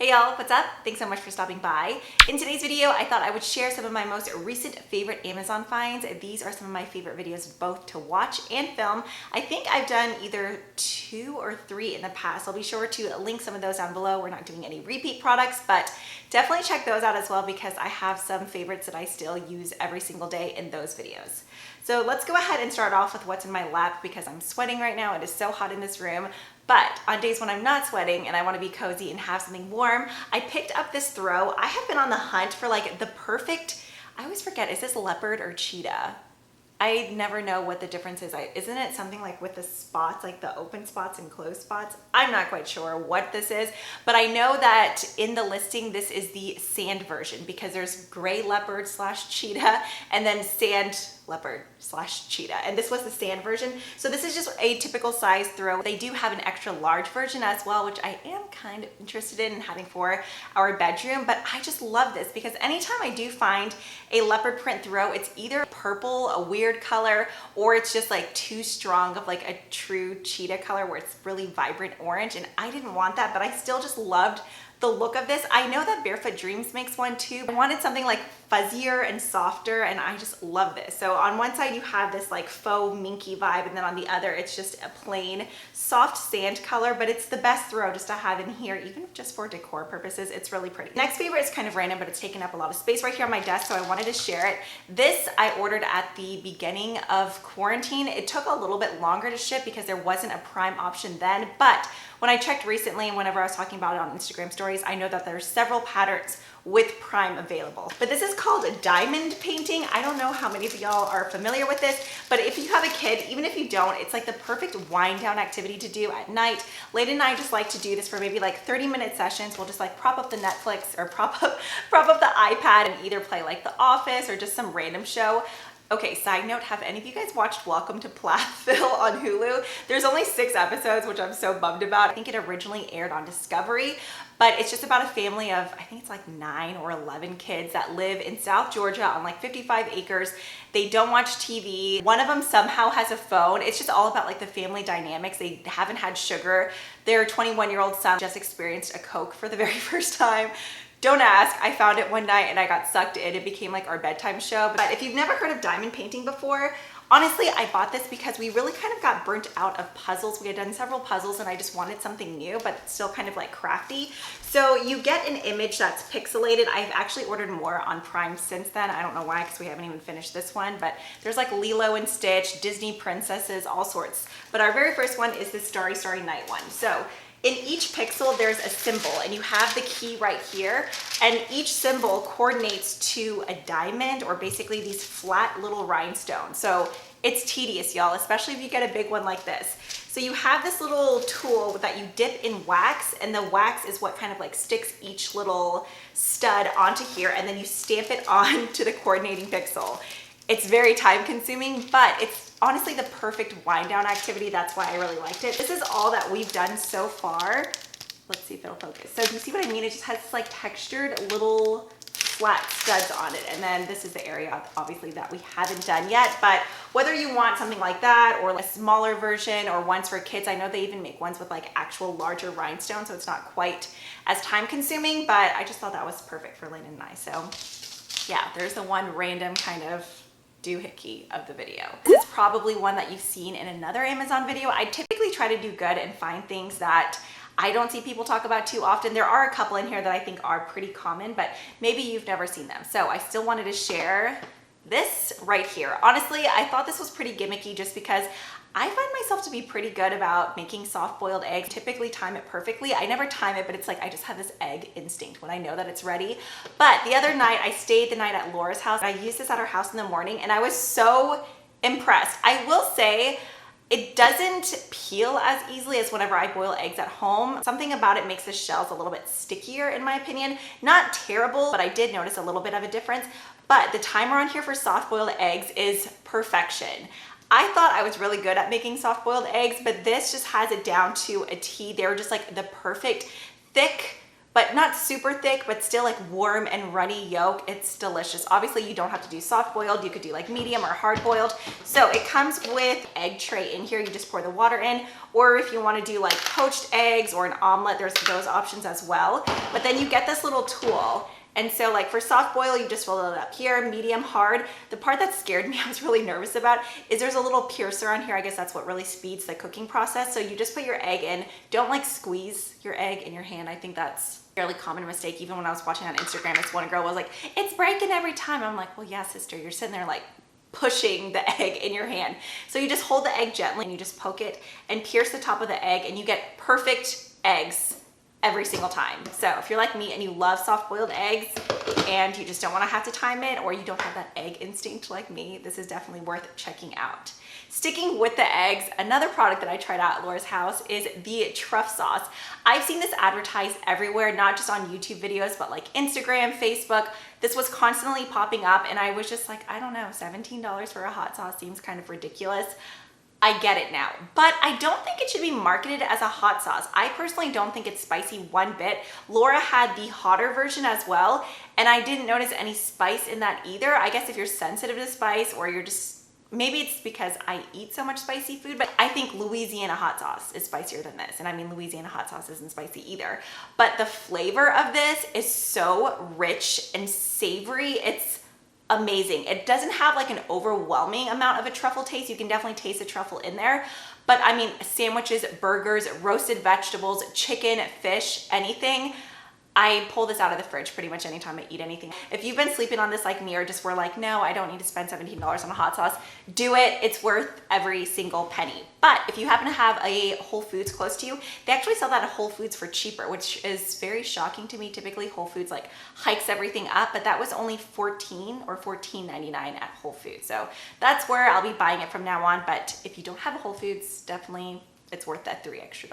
Hey y'all, what's up? Thanks so much for stopping by. In today's video, I thought I would share some of my most recent favorite Amazon finds. These are some of my favorite videos both to watch and film. I think I've done either 2 or 3 in the past. I'll be sure to link some of those down below. We're not doing any repeat products, but definitely check those out as well because I have some favorites that I still use every single day in those videos. So let's go ahead and start off with what's in my lap because I'm sweating right now. It is so hot in this room. But on days when I'm not sweating and I want to be cozy and have something warm, I picked up this throw. I have been on the hunt for like the perfect, I always forget, is this leopard or cheetah? I never know what the difference is. Isn't it something like with the spots, like the open spots and closed spots? I'm not quite sure what this is, but I know that in the listing, this is the sand version because there's gray leopard / cheetah and then sand leopard / cheetah, and this was the sand version. So this is just a typical size throw. They do have an extra large version as well, which I am kind of interested in having for our bedroom, but I just love this because anytime I do find a leopard print throw, it's either purple, a weird color, or it's just like too strong of like a true cheetah color where it's really vibrant orange, and I didn't want that, but I still just loved the look of this. I know that Barefoot Dreams makes one too. I wanted something like fuzzier and softer, and I just love this. So on one side you have this like faux minky vibe, and then on the other it's just a plain soft sand color, but it's the best throw just to have in here, even just for decor purposes. It's really pretty. Next favorite is kind of random, but it's taking up a lot of space right here on my desk, so I wanted to share it. This I ordered at the beginning of quarantine. It took a little bit longer to ship because there wasn't a Prime option then, but when I checked recently and whenever I was talking about it on Instagram stories, I know that there's several patterns with Prime available. But this is called a diamond painting. I don't know how many of y'all are familiar with this, but if you have a kid, even if you don't, it's like the perfect wind down activity to do at night. Layden and I just like to do this for maybe like 30-minute sessions. We'll just like prop up the Netflix or prop up the iPad and either play like The Office or just some random show. Okay, side note, have any of you guys watched Welcome to Plathville on Hulu? There's only 6 episodes, which I'm so bummed about. I think it originally aired on Discovery, but it's just about a family of, I think it's like 9 or 11 kids that live in South Georgia on like 55 acres. They don't watch TV. One of them somehow has a phone. It's just all about like the family dynamics. They haven't had sugar. Their 21-year-old son just experienced a Coke for the very first time. Don't ask, I found it one night and I got sucked in. It became like our bedtime show. But if you've never heard of diamond painting before, honestly, I bought this because we really kind of got burnt out of puzzles. We had done several puzzles and I just wanted something new, but still kind of like crafty. So you get an image that's pixelated. I've actually ordered more on Prime since then. I don't know why, because we haven't even finished this one, but there's like Lilo and Stitch, Disney princesses, all sorts. But our very first one is the Starry Starry Night one. So in each pixel, there's a symbol, and you have the key right here, and each symbol coordinates to a diamond, or basically these flat little rhinestones. So it's tedious, y'all, especially if you get a big one like this. So you have this little tool that you dip in wax, and the wax is what kind of like sticks each little stud onto here, and then you stamp it on to the coordinating pixel. It's very time consuming, but it's honestly the perfect wind down activity. That's why I really liked it. This is all that we've done so far. Let's see if it'll focus. So do you see what I mean? It just has this like textured little flat studs on it. And then this is the area obviously that we haven't done yet, but whether you want something like that or like a smaller version or ones for kids, I know they even make ones with like actual larger rhinestones, so it's not quite as time consuming, but I just thought that was perfect for Lynn and I. So yeah, there's the one random kind of doohickey of the video. This is probably one that you've seen in another Amazon video. I typically try to do good and find things that I don't see people talk about too often. There are a couple in here that I think are pretty common, but maybe you've never seen them. So I still wanted to share this right here. Honestly, I thought this was pretty gimmicky just because I find myself to be pretty good about making soft-boiled eggs. Typically time it perfectly. I never time it, but it's like I just have this egg instinct when I know that it's ready. But the other night, I stayed the night at Laura's house. I used this at her house in the morning, and I was so impressed. I will say, it doesn't peel as easily as whenever I boil eggs at home. Something about it makes the shells a little bit stickier in my opinion. Not terrible, but I did notice a little bit of a difference. But the timer on here for soft-boiled eggs is perfection. I thought I was really good at making soft-boiled eggs, but this just has it down to a T. They're just like the perfect thick but not super thick, but still like warm and runny yolk. It's delicious. Obviously you don't have to do soft boiled. You could do like medium or hard boiled. So it comes with egg tray in here. You just pour the water in, or if you want to do like poached eggs or an omelet, there's those options as well. But then you get this little tool. And so like for soft boil, you just fill it up here, medium, hard. The part that scared me, I was really nervous about, is there's a little piercer on here. I guess that's what really speeds the cooking process. So you just put your egg in. Don't like squeeze your egg in your hand. I think that's a fairly common mistake. Even when I was watching on Instagram, this one girl was like, it's breaking every time. I'm like, well, yeah, sister, you're sitting there like pushing the egg in your hand. So you just hold the egg gently and you just poke it and pierce the top of the egg, and you get perfect eggs every single time. So if you're like me and you love soft-boiled eggs and you just don't want to have to time it, or you don't have that egg instinct like me, this is definitely worth checking out. Sticking with the eggs, another product that I tried out at Laura's house is the truff sauce. I've seen this advertised everywhere, not just on YouTube videos, but like Instagram, Facebook. This was constantly popping up and I was just like, I don't know, $17 for a hot sauce seems kind of ridiculous. I get it now, but I don't think it should be marketed as a hot sauce. I personally don't think it's spicy one bit. Laura had the hotter version as well, and I didn't notice any spice in that either. I guess if you're sensitive to spice, or you're just, maybe it's because I eat so much spicy food, but I think Louisiana hot sauce is spicier than this. And I mean, Louisiana hot sauce isn't spicy either, but the flavor of this is so rich and savory. It's amazing. It doesn't have like an overwhelming amount of a truffle taste. You can definitely taste the truffle in there, but I mean, sandwiches, burgers, roasted vegetables, chicken, fish, anything. I pull this out of the fridge pretty much anytime I eat anything. If you've been sleeping on this like me, or just were like, no, I don't need to spend $17 on a hot sauce, do it. It's worth every single penny. But if you happen to have a Whole Foods close to you, they actually sell that at Whole Foods for cheaper, which is very shocking to me. Typically Whole Foods like hikes everything up, but that was only $14 or $14.99 at Whole Foods. So that's where I'll be buying it from now on. But if you don't have a Whole Foods, definitely it's worth that $3 extra.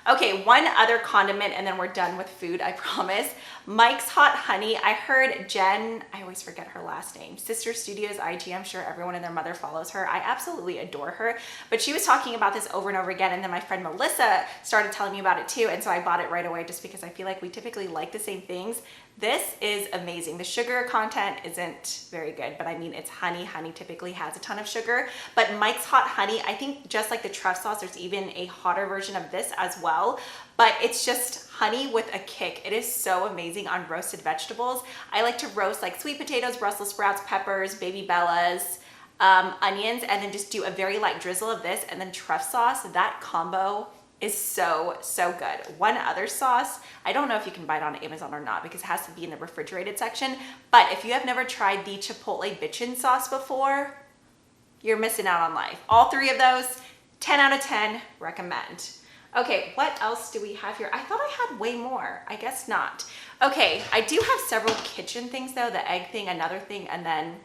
Okay, one other condiment and then we're done with food, I promise. Mike's Hot Honey. I heard Jen, I always forget her last name, Sister Studios IG, I'm sure everyone and their mother follows her. I absolutely adore her, but she was talking about this over and over again, and then my friend Melissa started telling me about it too, and so I bought it right away just because I feel like we typically like the same things. This is amazing. The sugar content isn't very good, but I mean, it's honey. Honey typically has a ton of sugar, but Mike's Hot Honey, I think just like the truff sauce, there's even a hotter version of this as well, but it's just honey with a kick. It is so amazing on roasted vegetables. I like to roast like sweet potatoes, Brussels sprouts, peppers, baby bellas, onions, and then just do a very light drizzle of this and then truff sauce. That combo is so, so good. One other sauce, I don't know if you can buy it on Amazon or not because it has to be in the refrigerated section, but if you have never tried the Chipotle bitchin sauce before, you're missing out on life. All three of those, 10 out of 10, recommend. Okay, what else do we have here? I thought I had way more. I guess not. Okay, I do have several kitchen things though, the egg thing, another thing, and then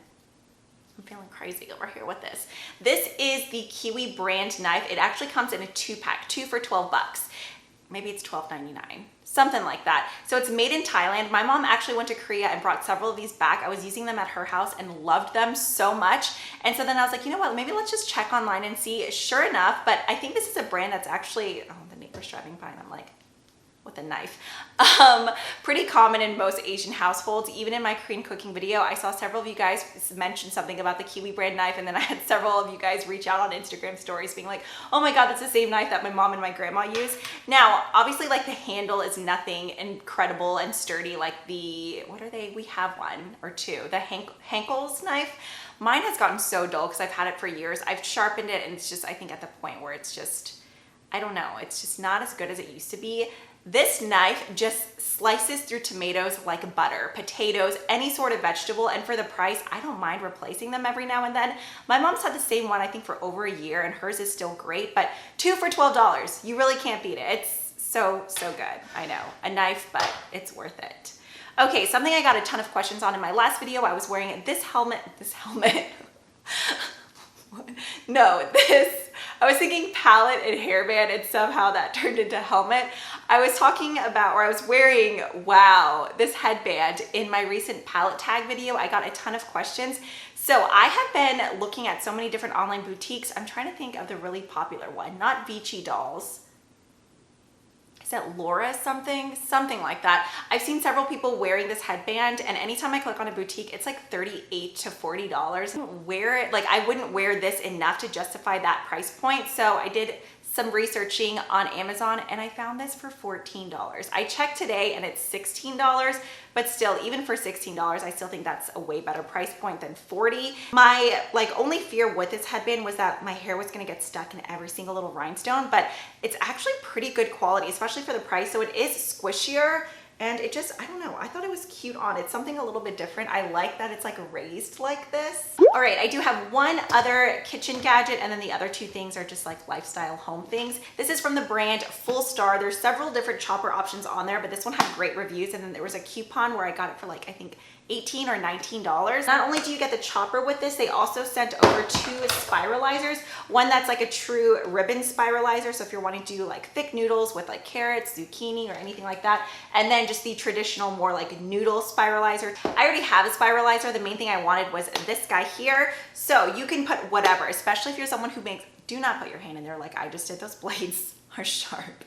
I'm feeling crazy over here with this. This is the Kiwi brand knife. It actually comes in a 2-pack, 2 for 12 bucks. Maybe it's $12.99, something like that. So it's made in Thailand. My mom actually went to Korea and brought several of these back. I was using them at her house and loved them so much. And so then I was like, you know what, maybe let's just check online and see. Sure enough, but I think this is a brand that's actually, oh, the neighbor's driving by and I'm like, with a knife. Pretty common in most Asian households. Even in my Korean cooking video, I saw several of you guys mention something about the Kiwi brand knife, and then I had several of you guys reach out on Instagram stories being like, oh my God, that's the same knife that my mom and my grandma use. Now, obviously like the handle is nothing incredible and sturdy like the, what are they? We have one or two, the Henkel's knife. Mine has gotten so dull because I've had it for years. I've sharpened it and it's just, I think at the point where it's just, I don't know, it's just not as good as it used to be. This knife just slices through tomatoes like butter, potatoes, any sort of vegetable, and for the price, I don't mind replacing them every now and then. My mom's had the same one, I think, for over a year, and hers is still great, but 2 for $12. You really can't beat it. It's so, so good. I know, a knife, but it's worth it. Okay, something I got a ton of questions on in my last video, I was wearing this helmet. No, I was thinking palette and hairband, and somehow that turned into helmet. I was talking about, or I was wearing, wow, this headband in my recent palette tag video. I got a ton of questions. So I have been looking at so many different online boutiques. I'm trying to think of the really popular one, not Vici Dolls. is it Laura something like that. I've seen several people wearing this headband, and anytime I click on a boutique, it's like $38 to $40. I don't wear it, like I wouldn't wear this enough to justify that price point. So I did some researching on Amazon and I found this for $14. I checked today and it's $16, but still, even for $16, I still think that's a way better price point than $40. My only fear with this headband was that my hair was gonna get stuck in every single little rhinestone, but it's actually pretty good quality, especially for the price. So it is squishier. And it just, I don't know, I thought it was cute on. It's something a little bit different. I like that it's like raised like this. All right, I do have one other kitchen gadget, and then the other two things are just like lifestyle home things. This is from the brand Full Star. There's several different chopper options on there, but this one had great reviews. And then there was a coupon where I got it for like, I think $18 or $19. Not only do you get the chopper with this, they also sent over two spiralizers. One that's like a true ribbon spiralizer, so if you're wanting to do like thick noodles with like carrots, zucchini, or anything like that, and then just the traditional more like noodle spiralizer. I already have a spiralizer. The main thing I wanted was this guy here, so you can put whatever, especially if you're someone who makes, do not put your hand in there like I just did. Those blades are sharp.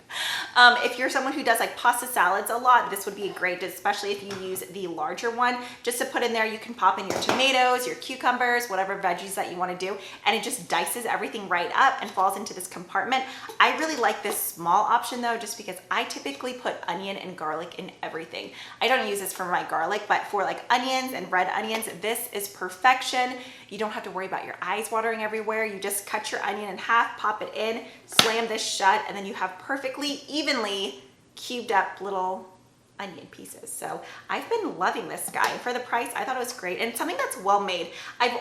If you're someone who does like pasta salads a lot, this would be great, especially if you use the larger one. Just to put in there, you can pop in your tomatoes, your cucumbers, whatever veggies that you want to do, and it just dices everything right up and falls into this compartment. I really like this small option though, just because I typically put onion and garlic in everything. I don't use this for my garlic, but for like onions and red onions, this is perfection. You don't have to worry about your eyes watering everywhere. You just cut your onion in half, pop it in, slam this shut, and then you have perfectly evenly cubed up little onion pieces. So I've been loving this guy. For the price, I thought it was great, and something that's well made. I've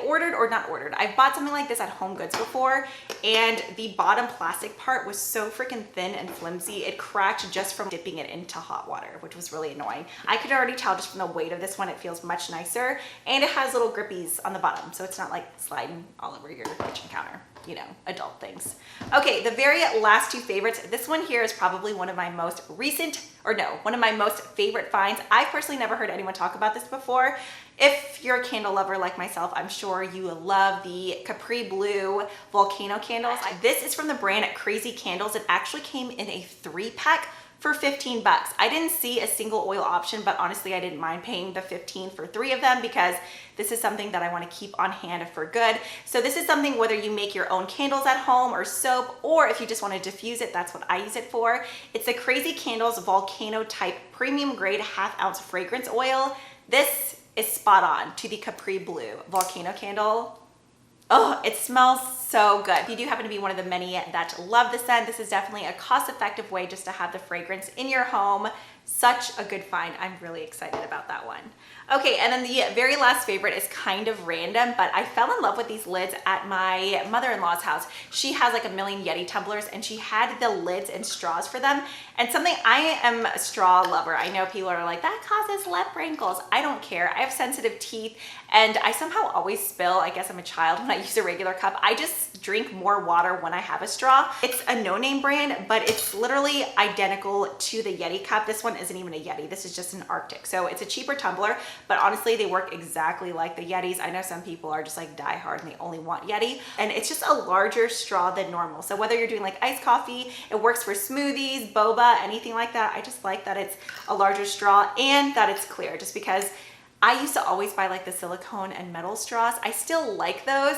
bought something like this at Home Goods before, and the bottom plastic part was so freaking thin and flimsy, it cracked just from dipping it into hot water, which was really annoying. I could already tell just from the weight of this one, it feels much nicer, and it has little grippies on the bottom, so it's not like sliding all over your kitchen counter. You know, adult things. Okay, the very last two favorites. This one here is probably one of my most one of my most favorite finds. I personally never heard anyone talk about this before. If you're a candle lover like myself, I'm sure you love the Capri Blue volcano candles. This is from the brand Crazy Candles. It actually came in a 3-pack for 15 bucks. I didn't see a single oil option, but honestly, I didn't mind paying the 15 for 3 of them because this is something that I want to keep on hand for good. So this is something, whether you make your own candles at home or soap, or if you just want to diffuse it, that's what I use it for. It's the Crazy Candles Volcano Type Premium Grade Half-Ounce Fragrance Oil. This is spot on to the Capri Blue volcano candle. Oh, it smells so good. If you do happen to be one of the many that love the scent, this is definitely a cost-effective way just to have the fragrance in your home. Such a good find. I'm really excited about that one. Okay, and then the very last favorite is kind of random, but I fell in love with these lids at my mother-in-law's house. She has like a million Yeti tumblers, and she had the lids and straws for them. And something, I am a straw lover. I know people are like, that causes lip wrinkles. I don't care. I have sensitive teeth, and I somehow always spill. I guess I'm a child when I use a regular cup. I just drink more water when I have a straw. It's a no-name brand, but it's literally identical to the Yeti cup. This one isn't even a Yeti. This is just an Arctic. So it's a cheaper tumbler, but honestly, they work exactly like the Yetis. I know some people are just like die hard and they only want Yeti, and it's just a larger straw than normal. So whether you're doing like iced coffee, it works for smoothies, boba, anything like that. I just like that it's a larger straw and that it's clear, just because I used to always buy like the silicone and metal straws. I still like those,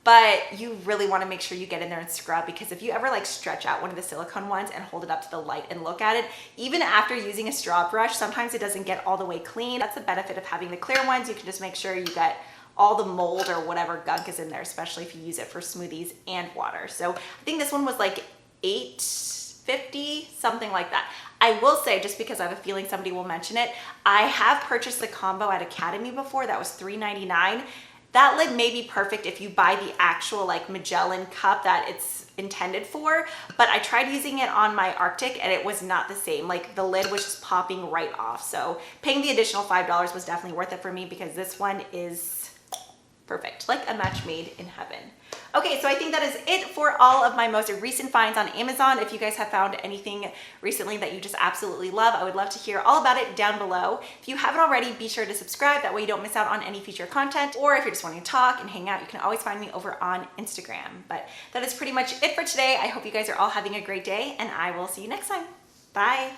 but you really want to make sure you get in there and scrub, because if you ever like stretch out one of the silicone ones and hold it up to the light and look at it, even after using a straw brush, sometimes it doesn't get all the way clean. That's the benefit of having the clear ones. You can just make sure you get all the mold or whatever gunk is in there, especially if you use it for smoothies and water. So I think this one was like $8.50, something like that. I will say, just because I have a feeling somebody will mention it, I have purchased the combo at Academy before. That was $3.99. That lid may be perfect if you buy the actual like Magellan cup that it's intended for, but I tried using it on my Arctic and it was not the same. Like the lid was just popping right off. So paying the additional $5 was definitely worth it for me, because this one is perfect, like a match made in heaven. Okay, so I think that is it for all of my most recent finds on Amazon. If you guys have found anything recently that you just absolutely love, I would love to hear all about it down below. If you haven't already, be sure to subscribe. That way you don't miss out on any future content. Or if you're just wanting to talk and hang out, you can always find me over on Instagram. But that is pretty much it for today. I hope you guys are all having a great day, and I will see you next time. Bye.